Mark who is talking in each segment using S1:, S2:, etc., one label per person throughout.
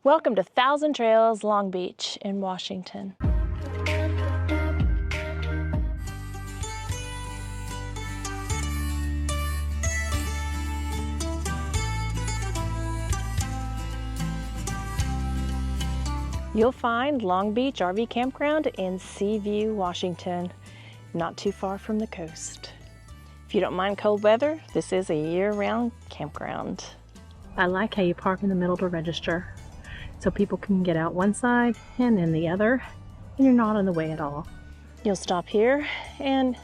S1: Welcome to Thousand Trails, Long Beach in Washington. You'll find Long Beach RV Campground in Seaview, Washington, not too far from the coast. If you don't mind cold weather, this is a year-round campground. I like how you park in the middle to register, so people can get out one side and then the other, and you're not in the way at all. You'll stop here and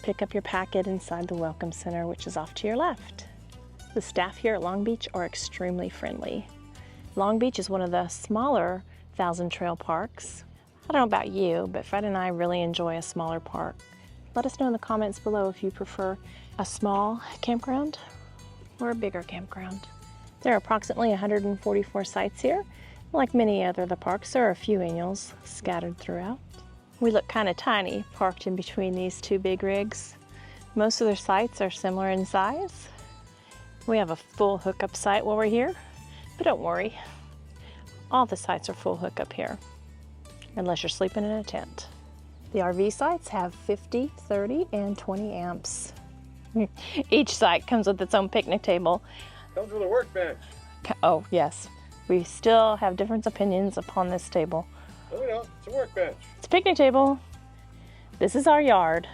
S1: pick up your packet inside the Welcome Center, which is off to your left. The staff here at Long Beach are extremely friendly. Long Beach is one of the smaller Thousand Trail parks. I don't know about you, but Fred and I really enjoy a smaller park. Let us know in the comments below if you prefer a small campground or a bigger campground. There are approximately 144 sites here. Like many other of the parks, there are a few annuals scattered throughout. We look kind of tiny parked in between these two big rigs. Most of their sites are similar in size. We have a full hookup site while we're here, but don't worry. All the sites are full hookup here, unless you're sleeping in a tent. The RV sites have 50, 30, and 20 amps. Each site comes with its own picnic table.
S2: Comes with a workbench.
S1: Oh, yes. We still have different opinions upon this table.
S2: Oh, no, it's a workbench.
S1: It's a picnic table. This is our yard.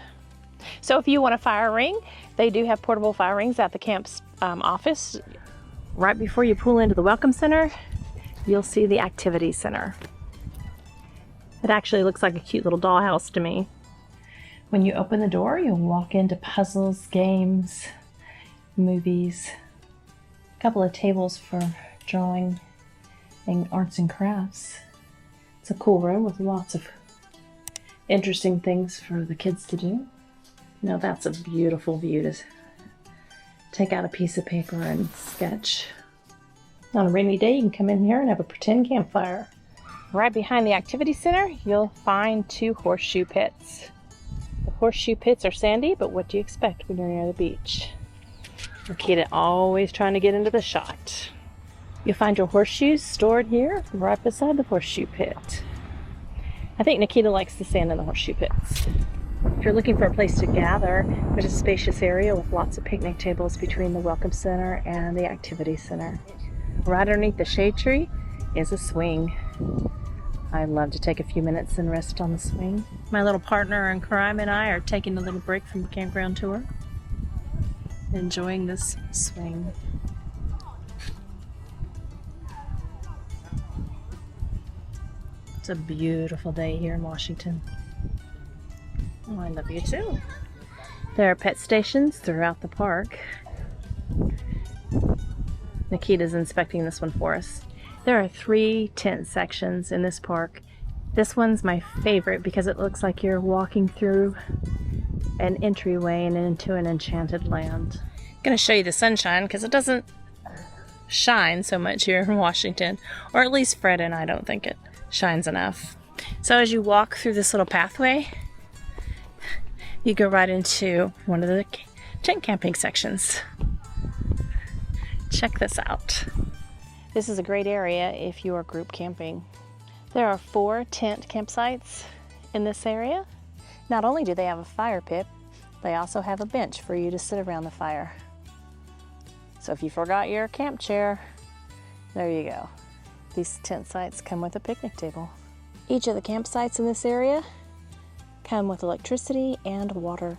S1: So if you want a fire ring, they do have portable fire rings at the camp's office. Right before you pull into the Welcome Center, you'll see the Activity Center. It actually looks like a cute little dollhouse to me. When you open the door, you'll walk into puzzles, games, movies, a couple of tables for drawing and arts and crafts. It's a cool room with lots of interesting things for the kids to do. Now that's a beautiful view to take out a piece of paper and sketch. On a rainy day, you can come in here and have a pretend campfire. Right behind the Activity Center, you'll find two horseshoe pits. The horseshoe pits are sandy, but what do you expect when you're near the beach? Nikita always trying to get into the shot. You'll find your horseshoes stored here, right beside the horseshoe pit. I think Nikita likes the sand in the horseshoe pits. If you're looking for a place to gather, there's a spacious area with lots of picnic tables between the Welcome Center and the Activity Center. Right underneath the shade tree is a swing. I love to take a few minutes and rest on the swing. My little partner in crime and I are taking a little break from the campground tour, enjoying this swing. It's a beautiful day here in Washington. Oh, I love you too. There are pet stations throughout the park. Nikita's inspecting this one for us. There are 3 tent sections in this park. This one's my favorite because it looks like you're walking through an entryway and into an enchanted land. I'm going to show you the sunshine because it doesn't shine so much here in Washington, or at least Fred and I don't think it shines enough. So as you walk through this little pathway, you go right into one of the tent camping sections. Check this out. This is a great area if you are group camping. There are 4 tent campsites in this area. Not only do they have a fire pit, they also have a bench for you to sit around the fire. So if you forgot your camp chair, there you go. These tent sites come with a picnic table. Each of the campsites in this area come with electricity and water.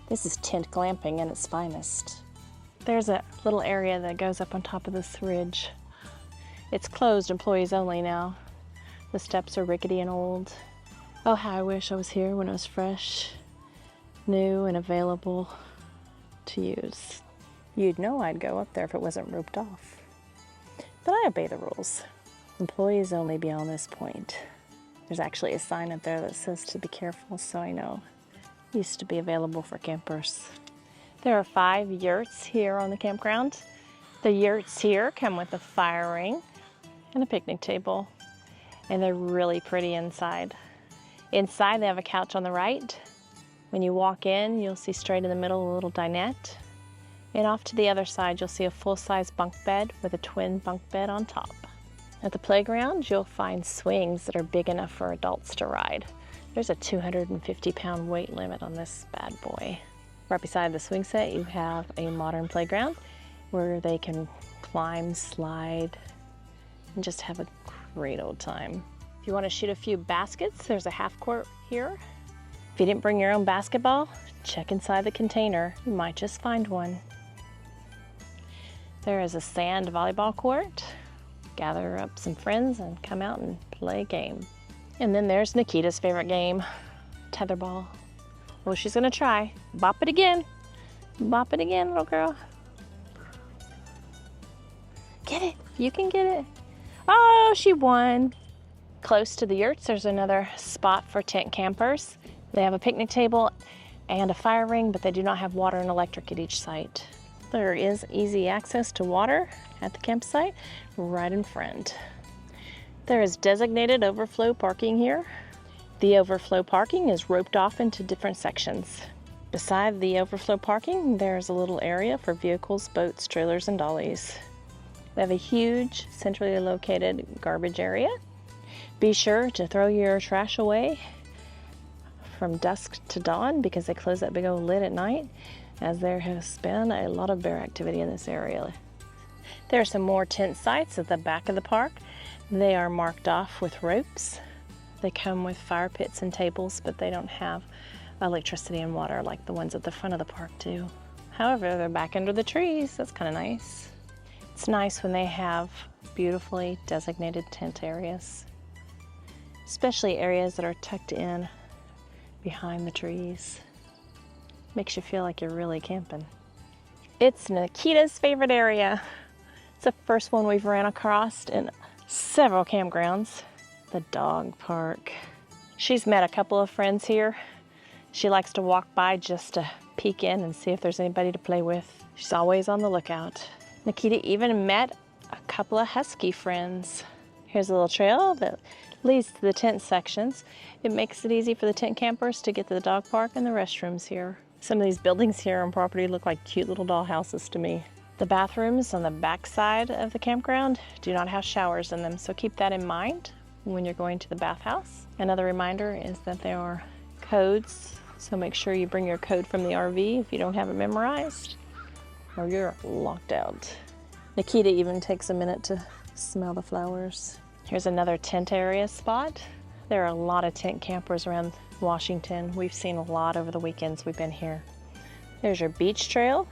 S1: This is tent glamping in its finest. There's a little area that goes up on top of this ridge. It's closed, employees only now. The steps are rickety and old. Oh, how I wish I was here when it was fresh, new, and available to use. You'd know I'd go up there if it wasn't roped off. But I obey the rules. Employees only beyond this point. There's actually a sign up there that says to be careful, so I know. It used to be available for campers. There are 5 yurts here on the campground. The yurts here come with a fire ring and a picnic table, and they're really pretty inside. Inside they have a couch on the right. When you walk in, you'll see straight in the middle a little dinette, and off to the other side you'll see a full-size bunk bed with a twin bunk bed on top. At the playground, you'll find swings that are big enough for adults to ride. There's a 250-pound weight limit on this bad boy. Right beside the swing set, you have a modern playground where they can climb, slide, and just have a great old time. If you want to shoot a few baskets, there's a half court here. If you didn't bring your own basketball, check inside the container. You might just find one. There is a sand volleyball court. Gather up some friends and come out and play a game. And then there's Nikita's favorite game, tetherball. Well, she's gonna try. Bop it again. Bop it again, little girl. Get it, you can get it. Oh, she won. Close to the yurts, there's another spot for tent campers. They have a picnic table and a fire ring, but they do not have water and electric at each site. There is easy access to water at the campsite right in front. There is designated overflow parking here. The overflow parking is roped off into different sections. Beside the overflow parking, there's a little area for vehicles, boats, trailers, and dollies. They have a huge, centrally located garbage area. Be sure to throw your trash away from dusk to dawn because they close that big old lid at night, as there has been a lot of bear activity in this area. There are some more tent sites at the back of the park. They are marked off with ropes. They come with fire pits and tables, but they don't have electricity and water like the ones at the front of the park do. However, they're back under the trees. That's kind of nice. It's nice when they have beautifully designated tent areas, especially areas that are tucked in behind the trees. Makes you feel like you're really camping. It's Nikita's favorite area. It's the first one we've ran across in several campgrounds. The dog park. She's met a couple of friends here. She likes to walk by just to peek in and see if there's anybody to play with. She's always on the lookout. Nikita even met a couple of husky friends. Here's a little trail that leads to the tent sections. It makes it easy for the tent campers to get to the dog park and the restrooms here. Some of these buildings here on property look like cute little doll houses to me. The bathrooms on the back side of the campground do not have showers in them, so keep that in mind when you're going to the bathhouse. Another reminder is that there are codes, so make sure you bring your code from the RV if you don't have it memorized, or you're locked out. Nikita even takes a minute to smell the flowers. Here's another tent area spot. There are a lot of tent campers around Washington. We've seen a lot over the weekends we've been here. There's your beach trail.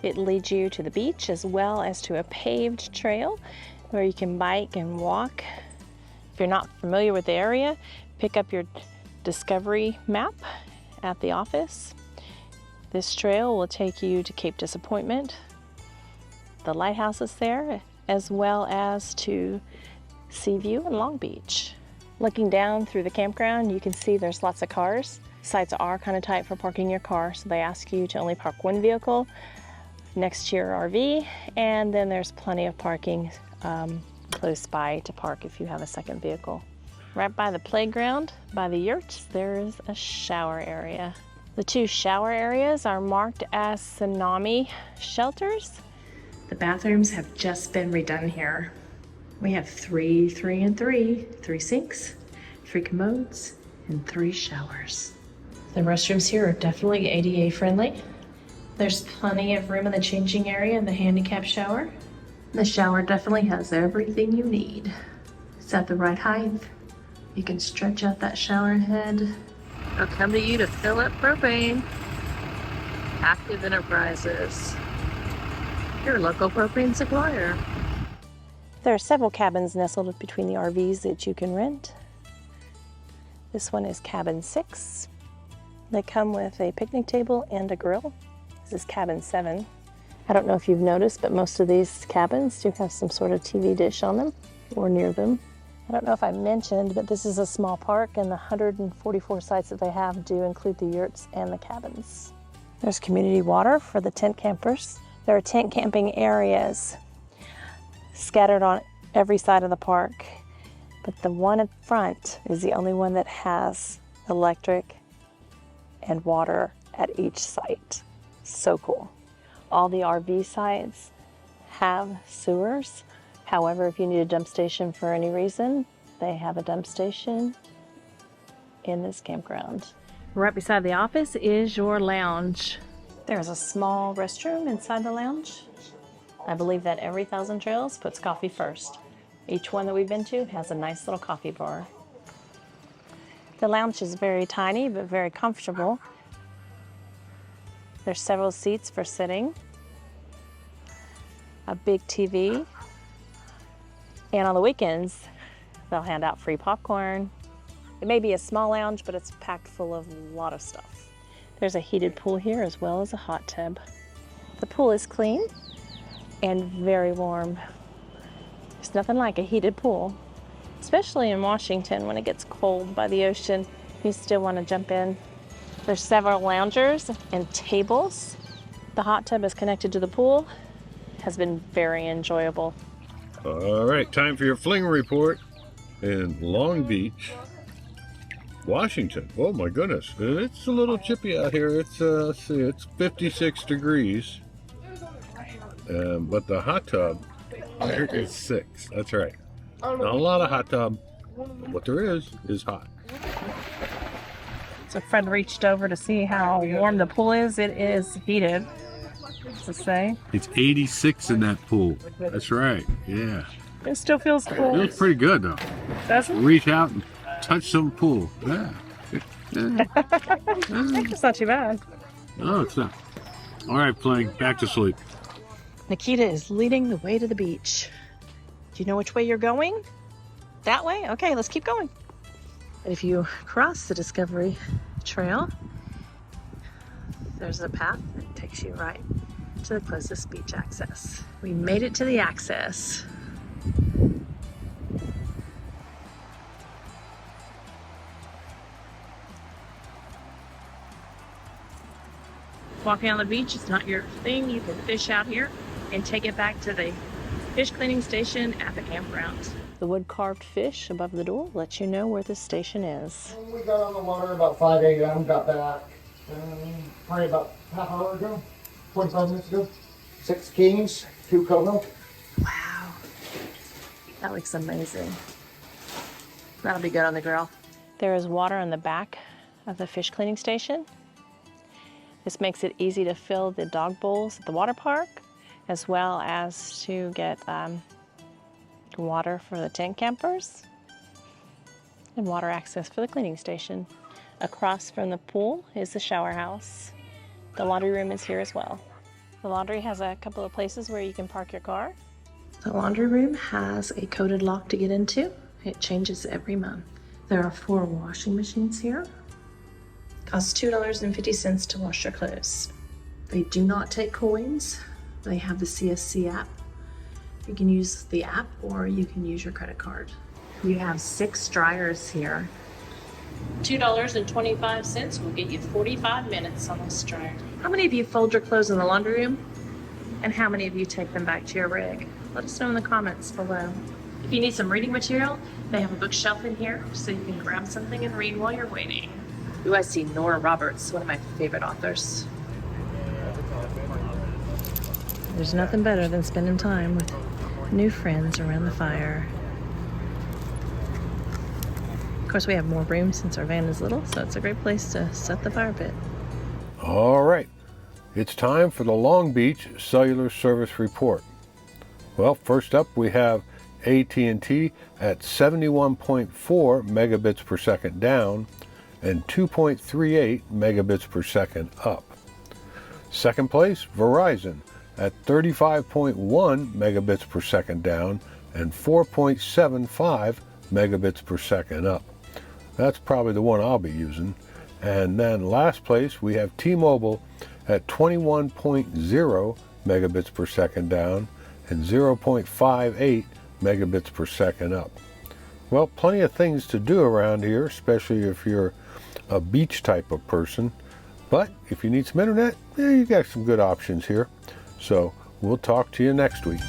S1: It leads you to the beach as well as to a paved trail where you can bike and walk. If you're not familiar with the area, pick up your Discovery map at the office. This trail will take you to Cape Disappointment, the lighthouse is there, as well as to Seaview and Long Beach. Looking down through the campground, you can see there's lots of cars. Sites are kind of tight for parking your car, so they ask you to only park one vehicle next to your RV, and then there's plenty of parking close by to park if you have a second vehicle. Right by the playground, by the yurts, there is a shower area. The two shower areas are marked as tsunami shelters. The bathrooms have just been redone here. We have three sinks, 3 commodes, and 3 showers. The restrooms here are definitely ADA friendly. There's plenty of room in the changing area in the handicap shower. The shower definitely has everything you need. It's at the right height. You can stretch out that shower head. They'll come to you to fill up propane. Active Enterprises, your local propane supplier. There are several cabins nestled between the RVs that you can rent. This one is cabin 6. They come with a picnic table and a grill. This is cabin 7. I don't know if you've noticed, but most of these cabins do have some sort of TV dish on them or near them. I don't know if I mentioned, but this is a small park, and the 144 sites that they have do include the yurts and the cabins. There's community water for the tent campers. There are tent camping areas scattered on every side of the park, but the one in front is the only one that has electric and water at each site. So cool. All the RV sites have sewers. However, if you need a dump station for any reason, they have a dump station in this campground. Right beside the office is your lounge. There's a small restroom inside the lounge. I believe that every Thousand Trails puts coffee first. Each one that we've been to has a nice little coffee bar. The lounge is very tiny but very comfortable. There's several seats for sitting, a big TV, and on the weekends they'll hand out free popcorn. It may be a small lounge, but it's packed full of a lot of stuff. There's a heated pool here as well as a hot tub. The pool is clean and very warm. There's nothing like a heated pool, especially in Washington when it gets cold by the ocean. You still want to jump in. There's several loungers and tables. The hot tub is connected to the pool. It has been very enjoyable.
S2: All right, time for your fling report in Long Beach, Washington. Oh my goodness, it's a little chippy out here. It's let's see, it's 56 degrees, but the hot tub here is 6. That's right. Not a lot of hot tub. What there is hot.
S1: So Fred reached over to see how warm the pool is. It is heated. What's it say?
S3: It's 86 in that pool. That's right. Yeah.
S1: It still feels cool.
S3: Feels pretty good though.
S1: Doesn't it?
S3: Reach out and touch some pool. Yeah.
S1: It's not too bad.
S3: No, it's not. All right, Fling, back to sleep.
S1: Nikita is leading the way to the beach. Do you know which way you're going? That way? Okay, let's keep going. And if you cross the Discovery Trail, there's a path that takes you right to the closest beach access. We made it to the access. Walking on the beach is not your thing. You can fish out here and take it back to the fish cleaning station at the campground. The wood carved fish above the door lets you know where this station is.
S4: We got on the water about 5 a.m., got back probably about half hour ago, 45 minutes ago. 6 kings, 2 coho.
S1: Wow, that looks amazing. That'll be good on the grill. There is water on the back of the fish cleaning station. This makes it easy to fill the dog bowls at the water park, as well as to get water for the tent campers and water access for the cleaning station. Across from the pool is the shower house. The laundry room is here as well. The laundry has a couple of places where you can park your car. The laundry room has a coded lock to get into. It changes every month. There are 4 washing machines here. Costs $2.50 to wash your clothes. They do not take coins. They have the CSC app. You can use the app or you can use your credit card. You have 6 dryers here. $2.25 will get you 45 minutes on this dryer. How many of you fold your clothes in the laundry room? And how many of you take them back to your rig? Let us know in the comments below. If you need some reading material, they have a bookshelf in here so you can grab something and read while you're waiting. Ooh, I see Nora Roberts, one of my favorite authors. There's nothing better than spending time with new friends around the fire. Of course, we have more room since our van is little, so it's a great place to set the fire pit.
S2: All right, it's time for the Long Beach Cellular Service Report. Well, first up we have AT&T at 71.4 megabits per second down and 2.38 megabits per second up. Second place, Verizon at 35.1 megabits per second down and 4.75 megabits per second up. That's probably the one I'll be using. And then last place we have T-Mobile at 21.0 megabits per second down and 0.58 megabits per second up. Well, plenty of things to do around here, especially if you're a beach type of person. But if you need some internet, you got some good options here. So we'll talk to you next week.